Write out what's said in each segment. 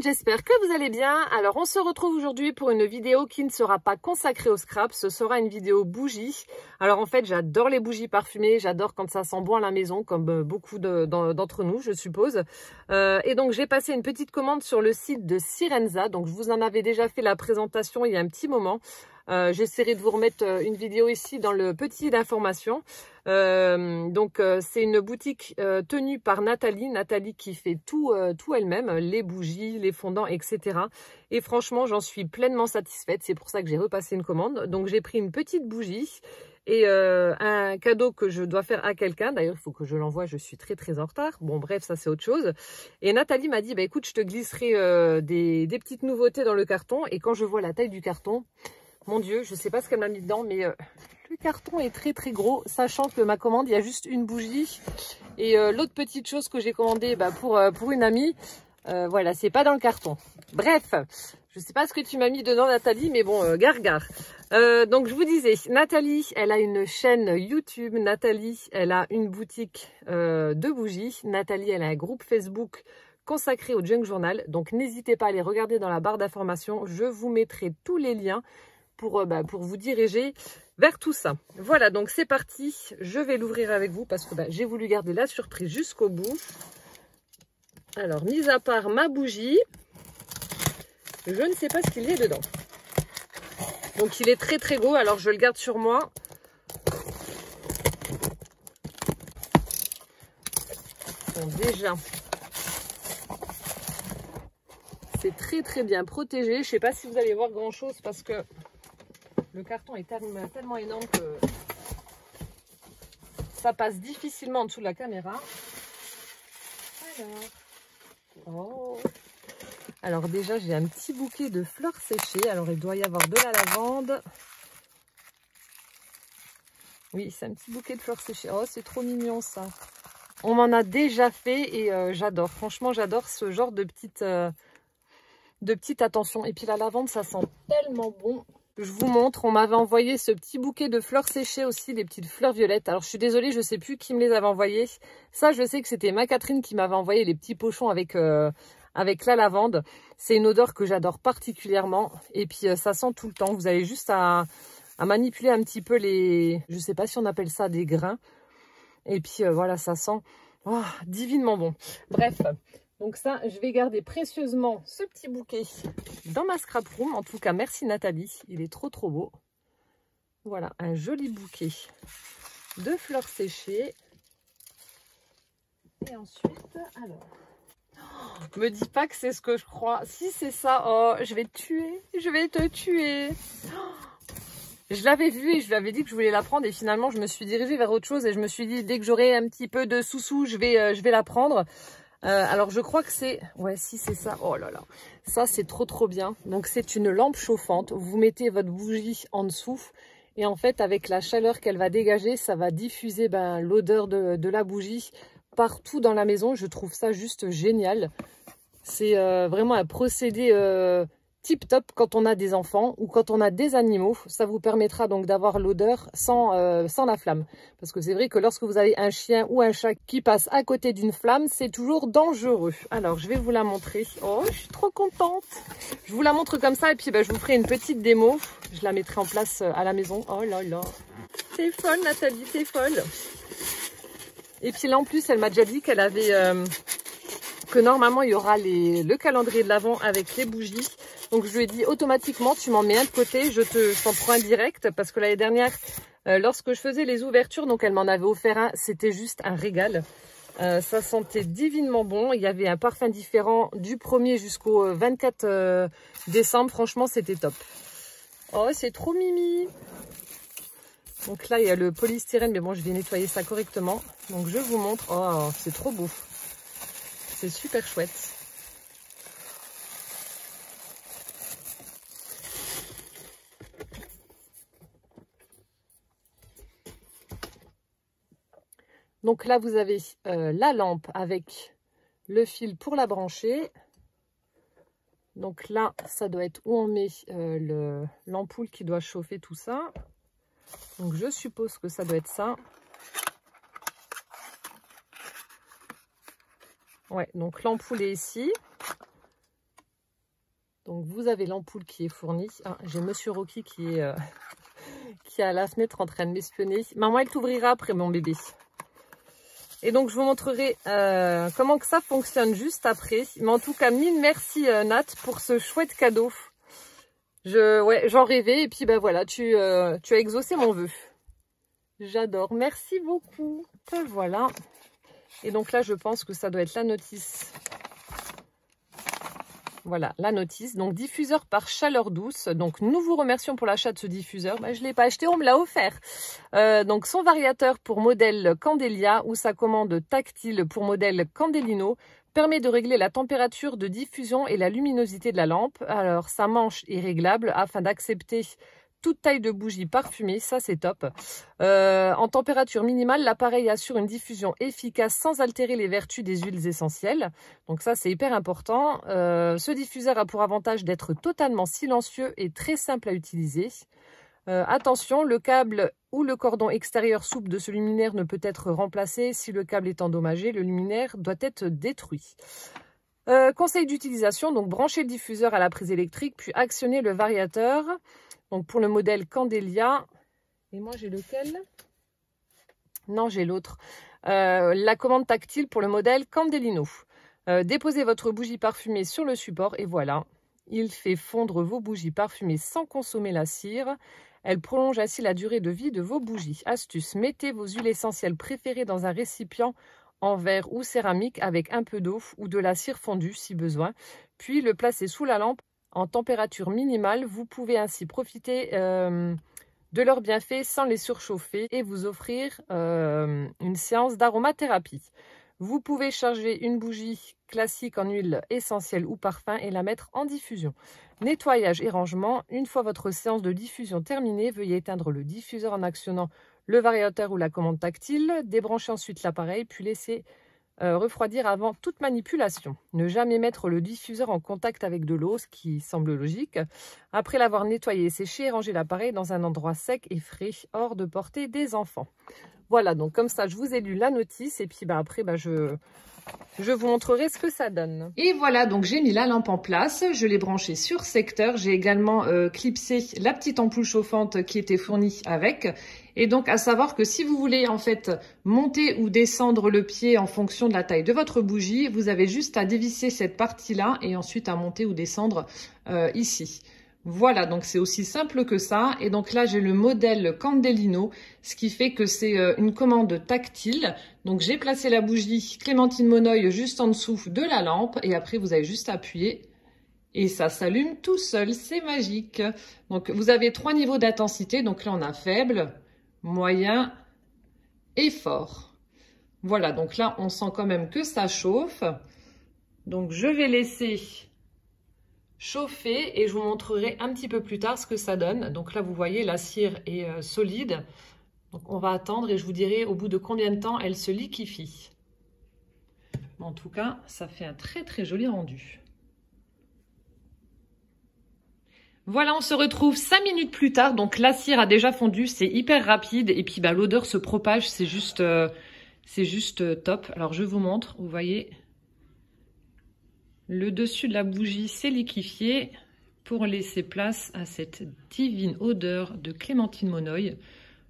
monde, j'espère que vous allez bien. Alors on se retrouve aujourd'hui pour une vidéo qui ne sera pas consacrée au scrap, ce sera une vidéo bougie. Alors en fait j'adore les bougies parfumées, j'adore quand ça sent bon à la maison, comme beaucoup d'entre nous je suppose. Et donc j'ai passé une petite commande sur le site de Syrenza, donc je vous en avais déjà fait la présentation il y a un petit moment. J'essaierai de vous remettre une vidéo ici dans le petit d'information. C'est une boutique tenue par Nathalie qui fait tout elle-même, les bougies, les fondants, etc. Et franchement, j'en suis pleinement satisfaite. C'est pour ça que j'ai repassé une commande. Donc j'ai pris une petite bougie et un cadeau que je dois faire à quelqu'un. D'ailleurs, il faut que je l'envoie. Je suis très en retard. Bon, bref, ça c'est autre chose. Et Nathalie m'a dit, bah écoute, je te glisserai des petites nouveautés dans le carton. Et quand je vois la taille du carton, mon Dieu, je sais pas ce qu'elle m'a mis dedans, mais le carton est très gros, sachant que ma commande, il y a juste une bougie. Et l'autre petite chose que j'ai commandée pour une amie, voilà, c'est pas dans le carton. Bref, je sais pas ce que tu m'as mis dedans, Nathalie, mais bon, gare. Donc je vous disais, Nathalie, elle a une chaîne YouTube. Nathalie, elle a une boutique de bougies. Nathalie, elle a un groupe Facebook consacré au Junk Journal. Donc n'hésitez pas à aller regarder dans la barre d'informations. Je vous mettrai tous les liens pour vous diriger vers tout ça. Voilà, donc c'est parti. Je vais l'ouvrir avec vous parce que j'ai voulu garder la surprise jusqu'au bout. Alors, mis à part ma bougie, je ne sais pas ce qu'il y a dedans. Donc, il est très gros. Alors, je le garde sur moi. Bon, déjà, c'est très bien protégé. Je ne sais pas si vous allez voir grand chose parce que le carton est tellement énorme que ça passe difficilement en dessous de la caméra. Alors déjà, j'ai un petit bouquet de fleurs séchées. Alors, il doit y avoir de la lavande. Oui, c'est un petit bouquet de fleurs séchées. Oh, c'est trop mignon ça. On m'en a déjà fait et j'adore. Franchement, j'adore ce genre de petite attention. Et puis la lavande, ça sent tellement bon. Je vous montre, on m'avait envoyé ce petit bouquet de fleurs séchées aussi, des petites fleurs violettes. Alors je suis désolée, je ne sais plus qui me les avait envoyées. Ça, je sais que c'était ma Catherine qui m'avait envoyé les petits pochons avec la lavande. C'est une odeur que j'adore particulièrement. Et puis ça sent tout le temps. Vous avez juste à manipuler un petit peu les... Je ne sais pas si on appelle ça des grains. Et puis voilà, ça sent divinement bon. Bref. Donc ça, je vais garder précieusement ce petit bouquet dans ma scrap room. En tout cas, merci Nathalie. Il est trop beau. Voilà, un joli bouquet de fleurs séchées. Et ensuite, alors... Oh, me dis pas que c'est ce que je crois. Si c'est ça, oh, je vais te tuer. Je vais te tuer. Oh, je l'avais vu et je lui avais dit que je voulais la prendre. Et finalement, je me suis dirigée vers autre chose. Et je me suis dit, dès que j'aurai un petit peu de sous-sous, je vais la prendre. Alors je crois que c'est... Ouais, si c'est ça. Oh là là. Ça, c'est trop bien. Donc c'est une lampe chauffante. Vous mettez votre bougie en dessous. Et en fait, avec la chaleur qu'elle va dégager, ça va diffuser l'odeur de la bougie partout dans la maison. Je trouve ça juste génial. C'est vraiment un procédé tip top quand on a des enfants ou quand on a des animaux. Ça vous permettra donc d'avoir l'odeur sans la flamme. Parce que c'est vrai que lorsque vous avez un chien ou un chat qui passe à côté d'une flamme, c'est toujours dangereux. Alors, je vais vous la montrer. Oh, je suis trop contente. Je vous la montre comme ça et puis je vous ferai une petite démo. Je la mettrai en place à la maison. Oh là là. T'es folle, Nathalie, t'es folle. Et puis là, en plus, elle m'a déjà dit qu'elle avait... que normalement, il y aura le calendrier de l'Avent avec les bougies. Donc, je lui ai dit automatiquement, tu m'en mets un de côté, je t'en prends un direct. Parce que l'année dernière, lorsque je faisais les ouvertures, donc elle m'en avait offert un, c'était juste un régal. Ça sentait divinement bon. Il y avait un parfum différent du 1er jusqu'au 24 décembre. Franchement, c'était top. Oh, c'est trop mimi. Donc là, il y a le polystyrène, mais bon, je vais nettoyer ça correctement. Donc, je vous montre. Oh, c'est trop beau. C'est super chouette. Donc là, vous avez la lampe avec le fil pour la brancher. Donc là, ça doit être où on met l'ampoule qui doit chauffer tout ça. Donc je suppose que ça doit être ça. Ouais, donc l'ampoule est ici. Donc vous avez l'ampoule qui est fournie. Ah, j'ai Monsieur Rocky qui est qui est à la fenêtre en train de m'espionner. Maman, elle t'ouvrira après, mon bébé. Et donc je vous montrerai comment que ça fonctionne juste après. Mais en tout cas, mille merci Nat pour ce chouette cadeau. J'en rêvais et puis ben voilà, tu as exaucé mon vœu. J'adore, merci beaucoup. Voilà. Et donc là, je pense que ça doit être la notice. Voilà, la notice. Donc, diffuseur par chaleur douce. Donc, nous vous remercions pour l'achat de ce diffuseur. Ben, je ne l'ai pas acheté, on me l'a offert. Donc, son variateur pour modèle Candelia ou sa commande tactile pour modèle Candelino permet de régler la température de diffusion et la luminosité de la lampe. Alors, sa manche est réglable afin d'accepter toute taille de bougie parfumée, ça c'est top. En température minimale, l'appareil assure une diffusion efficace sans altérer les vertus des huiles essentielles. Donc ça c'est hyper important. Ce diffuseur a pour avantage d'être totalement silencieux et très simple à utiliser. Attention, le câble ou le cordon extérieur souple de ce luminaire ne peut être remplacé. Si le câble est endommagé, le luminaire doit être détruit. Conseil d'utilisation, donc branchez le diffuseur à la prise électrique puis actionnez le variateur. Donc pour le modèle Candelia, et moi j'ai lequel? Non, j'ai l'autre. La commande tactile pour le modèle Candelino. Déposez votre bougie parfumée sur le support et voilà. Il fait fondre vos bougies parfumées sans consommer la cire. Elle prolonge ainsi la durée de vie de vos bougies. Astuce, mettez vos huiles essentielles préférées dans un récipient en verre ou céramique avec un peu d'eau ou de la cire fondue si besoin. Puis le placez sous la lampe en température minimale. Vous pouvez ainsi profiter de leurs bienfaits sans les surchauffer et vous offrir une séance d'aromathérapie. Vous pouvez charger une bougie classique en huile essentielle ou parfum et la mettre en diffusion. Nettoyage et rangement. Une fois votre séance de diffusion terminée, veuillez éteindre le diffuseur en actionnant le variateur ou la commande tactile. Débranchez ensuite l'appareil puis laissez refroidir avant toute manipulation. Ne jamais mettre le diffuseur en contact avec de l'eau, ce qui semble logique. Après l'avoir nettoyé et séché, rangez l'appareil dans un endroit sec et frais, hors de portée des enfants. Voilà, donc comme ça, je vous ai lu la notice et puis après, je vous montrerai ce que ça donne. Et voilà, donc j'ai mis la lampe en place, je l'ai branchée sur secteur. J'ai également clipsé la petite ampoule chauffante qui était fournie avec. Et donc, à savoir que si vous voulez en fait monter ou descendre le pied en fonction de la taille de votre bougie, vous avez juste à dévisser cette partie-là et ensuite à monter ou descendre ici. Voilà, donc c'est aussi simple que ça. Et donc là, j'ai le modèle Candelino, ce qui fait que c'est une commande tactile. Donc j'ai placé la bougie Clémentine Monoeil juste en dessous de la lampe et après vous avez juste à appuyer et ça s'allume tout seul, c'est magique. Donc vous avez 3 niveaux d'intensité, donc là on a faible, moyen et fort. Voilà, donc là on sent quand même que ça chauffe. Donc je vais laisser chauffer et je vous montrerai un petit peu plus tard ce que ça donne. Donc là vous voyez la cire est solide. Donc on va attendre et je vous dirai au bout de combien de temps elle se liquéfie. En tout cas, ça fait un très très joli rendu. Voilà, on se retrouve 5 minutes plus tard. Donc la cire a déjà fondu, c'est hyper rapide et puis l'odeur se propage, c'est juste top. Alors je vous montre, vous voyez, le dessus de la bougie s'est liquéfié pour laisser place à cette divine odeur de Clémentine Monoeil.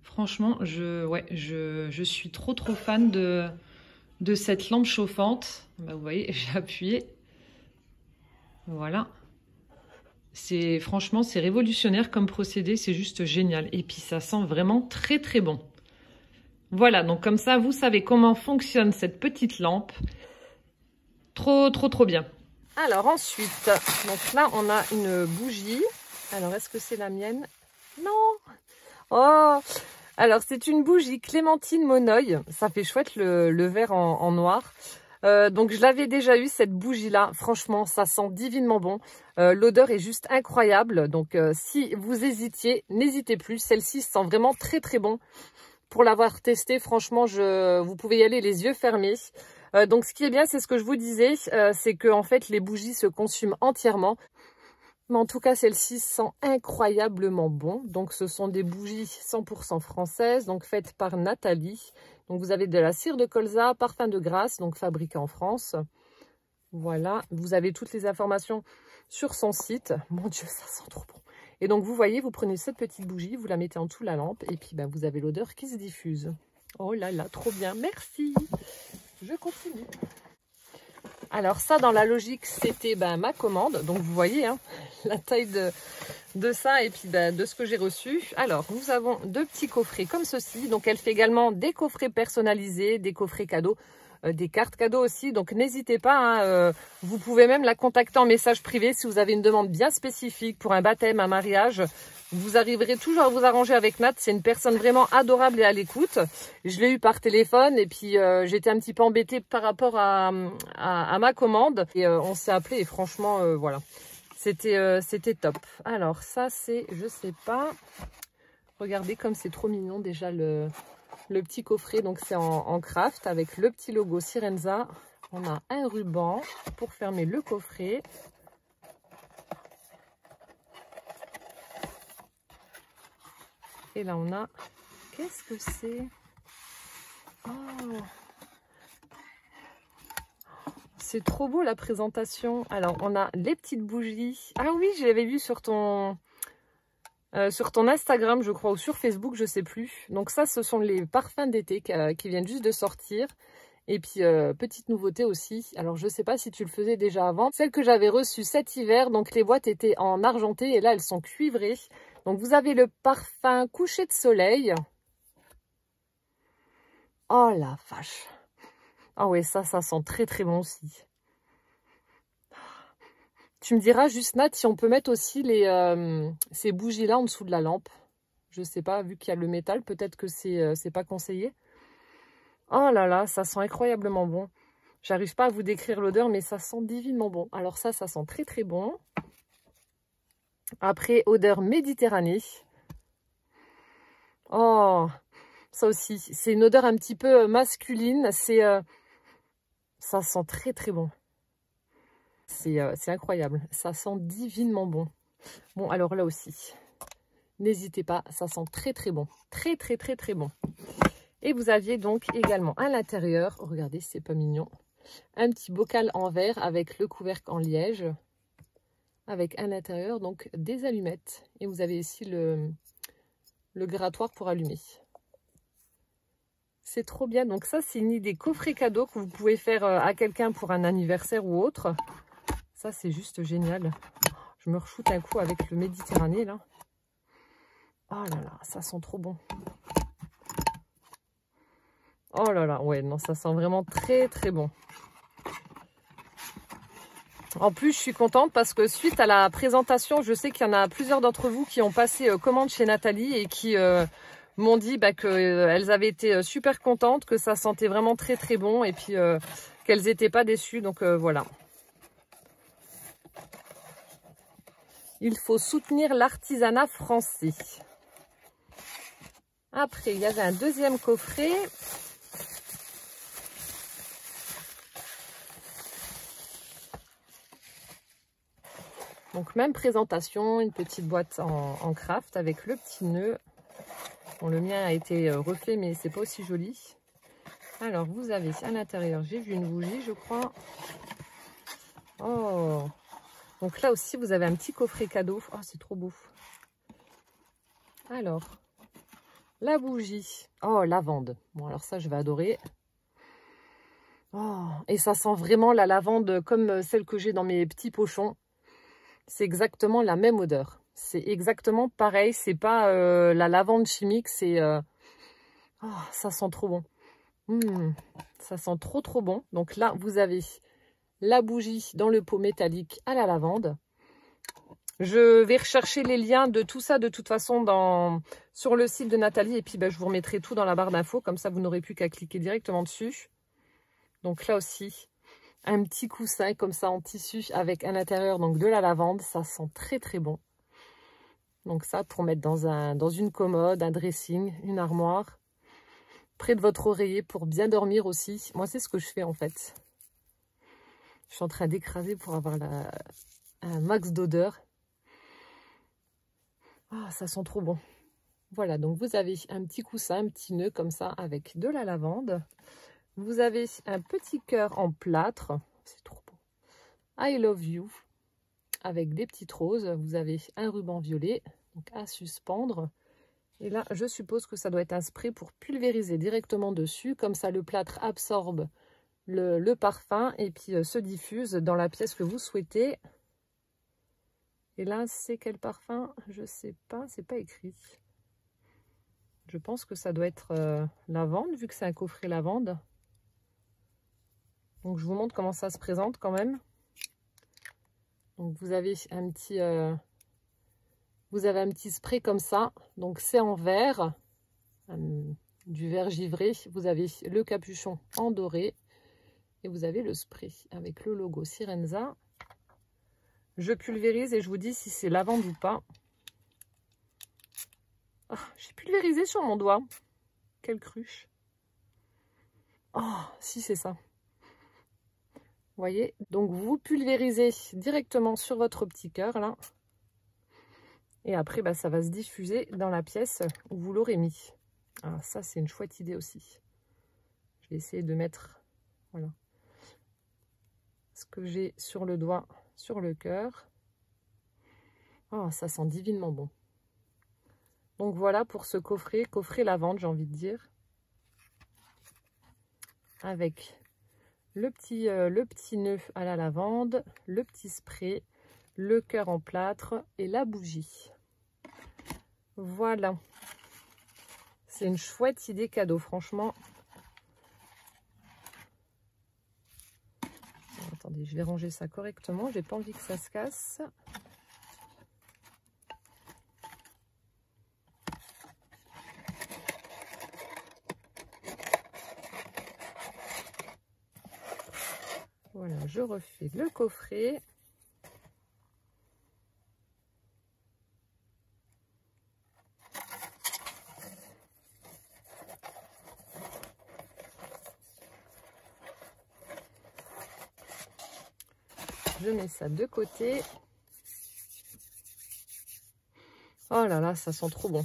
Franchement, je suis trop fan de cette lampe chauffante. Vous voyez, j'ai appuyé. Voilà. Franchement, c'est révolutionnaire comme procédé, c'est juste génial. Et puis ça sent vraiment très très bon. Voilà, donc comme ça, vous savez comment fonctionne cette petite lampe. Trop bien. Alors ensuite, donc là, on a une bougie. Alors, est-ce que c'est la mienne? Non. Oh, alors c'est une bougie Clémentine Monoeil. Ça fait chouette le vert en noir. Donc je l'avais déjà eu cette bougie là, franchement ça sent divinement bon, l'odeur est juste incroyable, donc si vous hésitiez, n'hésitez plus, celle-ci sent vraiment très très bon. Pour l'avoir testée, franchement vous pouvez y aller les yeux fermés. Donc ce qui est bien, c'est ce que je vous disais, c'est que en fait les bougies se consument entièrement. Mais en tout cas, celle-ci sent incroyablement bon. Donc, ce sont des bougies 100% françaises, donc faites par Nathalie. Donc, vous avez de la cire de colza, parfum de Grasse, donc fabriqué en France. Voilà, vous avez toutes les informations sur son site. Mon Dieu, ça sent trop bon. Et donc, vous voyez, vous prenez cette petite bougie, vous la mettez en dessous de la lampe et puis vous avez l'odeur qui se diffuse. Oh là là, trop bien, merci. Je continue. Alors ça, dans la logique, c'était ma commande. Donc, vous voyez hein, la taille de ça et puis de ce que j'ai reçu. Alors, nous avons 2 petits coffrets comme ceci. Donc, elle fait également des coffrets personnalisés, des coffrets cadeaux, des cartes cadeaux aussi. Donc, n'hésitez pas. Hein, vous pouvez même la contacter en message privé si vous avez une demande bien spécifique pour un baptême, un mariage. Vous arriverez toujours à vous arranger avec Nat. C'est une personne vraiment adorable et à l'écoute. Je l'ai eu par téléphone et puis j'étais un petit peu embêtée par rapport à ma commande. Et on s'est appelé et franchement, voilà. C'était top. Alors ça c'est, je sais pas. Regardez comme c'est trop mignon déjà le petit coffret. Donc c'est en craft avec le petit logo Sirenza. On a un ruban pour fermer le coffret. Et là on a, qu'est-ce que c'est? Oh, c'est trop beau la présentation. Alors on a les petites bougies. Ah oui, je l'avais vu sur ton Instagram, je crois, ou sur Facebook, je sais plus. Donc ça, ce sont les parfums d'été qui viennent juste de sortir. Et puis, petite nouveauté aussi. Alors, je sais pas si tu le faisais déjà avant. Celle que j'avais reçue cet hiver, donc les boîtes étaient en argenté et là, elles sont cuivrées. Donc, vous avez le parfum coucher de soleil. Oh la vache. Ah ouais, ça sent très très bon aussi. Tu me diras juste, Nat, si on peut mettre aussi ces bougies-là en dessous de la lampe. Je sais pas, vu qu'il y a le métal, peut-être que c'est pas conseillé. Oh là là, ça sent incroyablement bon. J'arrive pas à vous décrire l'odeur, mais ça sent divinement bon. Alors ça sent très très bon. Après, odeur Méditerranée. Oh, ça aussi, c'est une odeur un petit peu masculine. Ça sent très très bon. C'est incroyable. Ça sent divinement bon. Bon, alors là aussi, n'hésitez pas, ça sent très très bon. Très très très très bon. Et vous aviez donc également à l'intérieur, oh, regardez, c'est pas mignon, un petit bocal en verre avec le couvercle en liège, avec à l'intérieur donc des allumettes. Et vous avez ici le grattoir pour allumer. C'est trop bien. Donc ça, c'est une idée coffret cadeau que vous pouvez faire à quelqu'un pour un anniversaire ou autre. Ça, c'est juste génial. Je me re-shoote un coup avec le Méditerranée, là. Oh là là, ça sent trop bon. Oh là là, ouais, non, ça sent vraiment très très bon. En plus, je suis contente parce que suite à la présentation, je sais qu'il y en a plusieurs d'entre vous qui ont passé commande chez Nathalie et qui m'ont dit qu'elles avaient été super contentes, que ça sentait vraiment très très bon et puis qu'elles n'étaient pas déçues. Donc voilà. Il faut soutenir l'artisanat français. Après, il y avait un deuxième coffret. Donc même présentation, une petite boîte en craft avec le petit nœud. Bon, le mien a été refait, mais c'est pas aussi joli. Alors vous avez à l'intérieur, j'ai vu une bougie, je crois. Oh, donc là aussi vous avez un petit coffret cadeau. Oh, c'est trop beau. Alors, la bougie. Oh, lavande. Bon, alors ça, je vais adorer. Oh, et ça sent vraiment la lavande comme celle que j'ai dans mes petits pochons. C'est exactement la même odeur. C'est exactement pareil. C'est pas la lavande chimique. C'est oh, ça sent trop bon. Ça sent trop trop bon. Donc là, vous avez la bougie dans le pot métallique à la lavande. Je vais rechercher les liens de tout ça de toute façon sur le site de Nathalie. Et puis je vous remettrai tout dans la barre d'infos. Comme ça, vous n'aurez plus qu'à cliquer directement dessus. Donc là aussi, un petit coussin comme ça en tissu avec à l'intérieur donc de la lavande. Ça sent très très bon. Donc ça pour mettre dans une commode, un dressing, une armoire. Près de votre oreiller pour bien dormir aussi. Moi c'est ce que je fais en fait. Je suis en train d'écraser pour avoir un max d'odeur. Ah, ça sent trop bon. Voilà, donc vous avez un petit coussin, un petit nœud comme ça avec de la lavande. Vous avez un petit cœur en plâtre. C'est trop beau. I love you. avec des petites roses. Vous avez un ruban violet, donc à suspendre. Et là, je suppose que ça doit être un spray pour pulvériser directement dessus. Comme ça, le plâtre absorbe le parfum et puis se diffuse dans la pièce que vous souhaitez. Et là, c'est quel parfum? Je sais pas, c'est pas écrit. Je pense que ça doit être lavande, vu que c'est un coffret lavande. Donc, je vous montre comment ça se présente quand même. Donc, vous avez un petit spray comme ça. Donc, c'est en verre, du verre givré. Vous avez le capuchon en doré. Et vous avez le spray avec le logo Syrenza. Je pulvérise et je vous dis si c'est lavande ou pas. Oh, j'ai pulvérisé sur mon doigt. Quelle cruche. Oh, si c'est ça. Vous voyez, donc vous pulvérisez directement sur votre petit cœur là. Et après, bah, ça va se diffuser dans la pièce où vous l'aurez mis. Alors ça, c'est une chouette idée aussi. Je vais essayer de mettre, voilà, ce que j'ai sur le doigt, sur le cœur. Oh, ça sent divinement bon. Donc voilà pour ce coffret lavande, j'ai envie de dire. Avec le petit nœud à la lavande, le petit spray, le cœur en plâtre et la bougie. Voilà. C'est une chouette idée cadeau, franchement. Attendez, je vais ranger ça correctement. J'ai pas envie que ça se casse. Voilà, je refais le coffret. Je mets ça de côté. Oh là là, ça sent trop bon.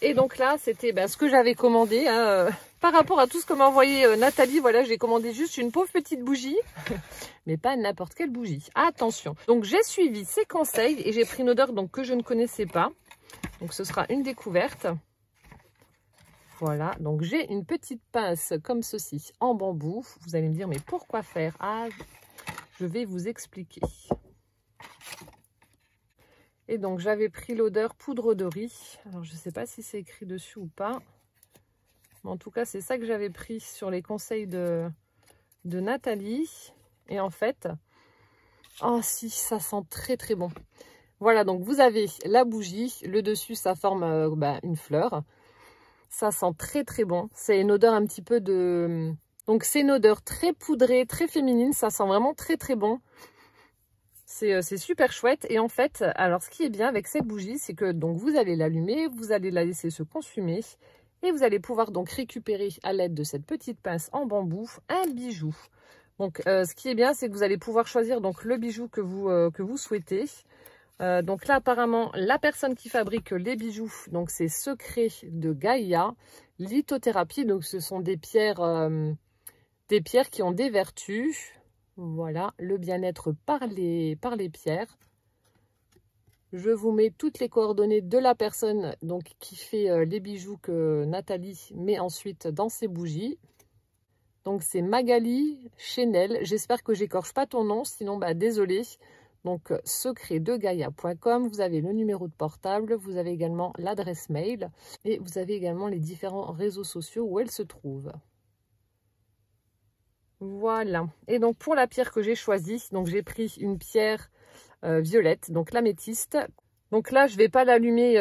Et donc là, c'était ce que j'avais commandé. Hein, par rapport à tout ce que m'a envoyé Nathalie, voilà, j'ai commandé juste une pauvre petite bougie. Mais pas n'importe quelle bougie. Attention. Donc j'ai suivi ses conseils et j'ai pris une odeur donc, que je ne connaissais pas. Donc ce sera une découverte. Voilà, donc j'ai une petite pince comme ceci en bambou. Vous allez me dire, mais pourquoi faire? Ah, je vais vous expliquer. Et donc, j'avais pris l'odeur poudre de riz. Alors, je ne sais pas si c'est écrit dessus ou pas. Mais en tout cas, c'est ça que j'avais pris sur les conseils de Nathalie. Et en fait, oh si, ça sent très très bon. Voilà, donc vous avez la bougie. Le dessus, ça forme une fleur. Ça sent très très bon. C'est une odeur un petit peu de... Donc, c'est une odeur très poudrée, très féminine. Ça sent vraiment très très bon. C'est super chouette. Et en fait, alors ce qui est bien avec cette bougie, c'est que donc vous allez l'allumer, vous allez la laisser se consumer et vous allez pouvoir donc récupérer à l'aide de cette petite pince en bambou un bijou. Donc ce qui est bien, c'est que vous allez pouvoir choisir donc le bijou que vous souhaitez. Donc là apparemment la personne qui fabrique les bijoux, donc c'est Secret de Gaïa, lithothérapie. Donc ce sont des pierres qui ont des vertus. Voilà, le bien-être par les pierres. Je vous mets toutes les coordonnées de la personne donc, qui fait les bijoux que Nathalie met ensuite dans ses bougies. Donc c'est Magali Chenel. J'espère que j'écorche pas ton nom, sinon désolé. Donc secretdegaia.com, vous avez le numéro de portable, vous avez également l'adresse mail et vous avez également les différents réseaux sociaux où elle se trouve. Voilà, et donc pour la pierre que j'ai choisie, donc j'ai pris une pierre violette, donc l'améthyste. Donc là, je ne vais pas l'allumer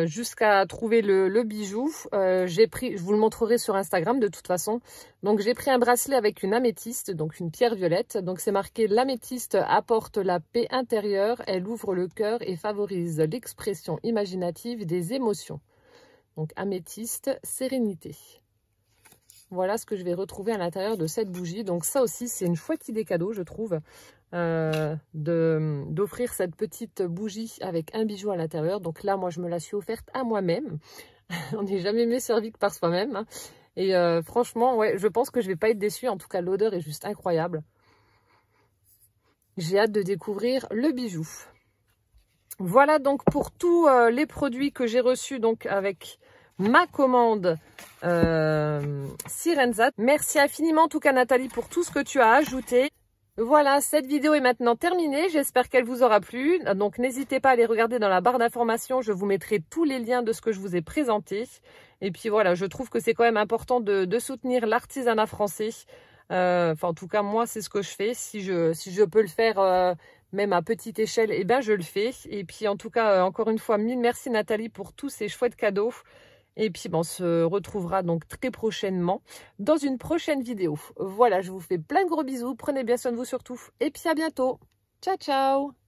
jusqu'à trouver le bijou. Je vous le montrerai sur Instagram de toute façon. Donc j'ai pris un bracelet avec une améthyste, donc une pierre violette. Donc c'est marqué: l'améthyste apporte la paix intérieure, elle ouvre le cœur et favorise l'expression imaginative des émotions. Donc améthyste, sérénité. Voilà ce que je vais retrouver à l'intérieur de cette bougie. Donc ça aussi, c'est une chouette idée cadeau, je trouve, d'offrir cette petite bougie avec un bijou à l'intérieur. Donc là, moi, je me la suis offerte à moi-même. On n'est jamais mieux servi que par soi-même. Hein. Et franchement, ouais, je pense que je ne vais pas être déçue. En tout cas, l'odeur est juste incroyable. J'ai hâte de découvrir le bijou. Voilà donc pour tous les produits que j'ai reçus donc avec ma commande Sirenza. Merci infiniment en tout cas Nathalie pour tout ce que tu as ajouté. Voilà, cette vidéo est maintenant terminée. J'espère qu'elle vous aura plu. Donc n'hésitez pas à aller regarder dans la barre d'informations. Je vous mettrai tous les liens de ce que je vous ai présenté. Et puis voilà, je trouve que c'est quand même important de soutenir l'artisanat français. Enfin en tout cas moi c'est ce que je fais. Si je peux le faire même à petite échelle, eh ben je le fais. Et puis en tout cas encore une fois mille merci Nathalie pour tous ces chouettes cadeaux. Et puis on se retrouvera donc très prochainement dans une prochaine vidéo. Voilà, je vous fais plein de gros bisous, prenez bien soin de vous surtout et puis à bientôt. Ciao ciao.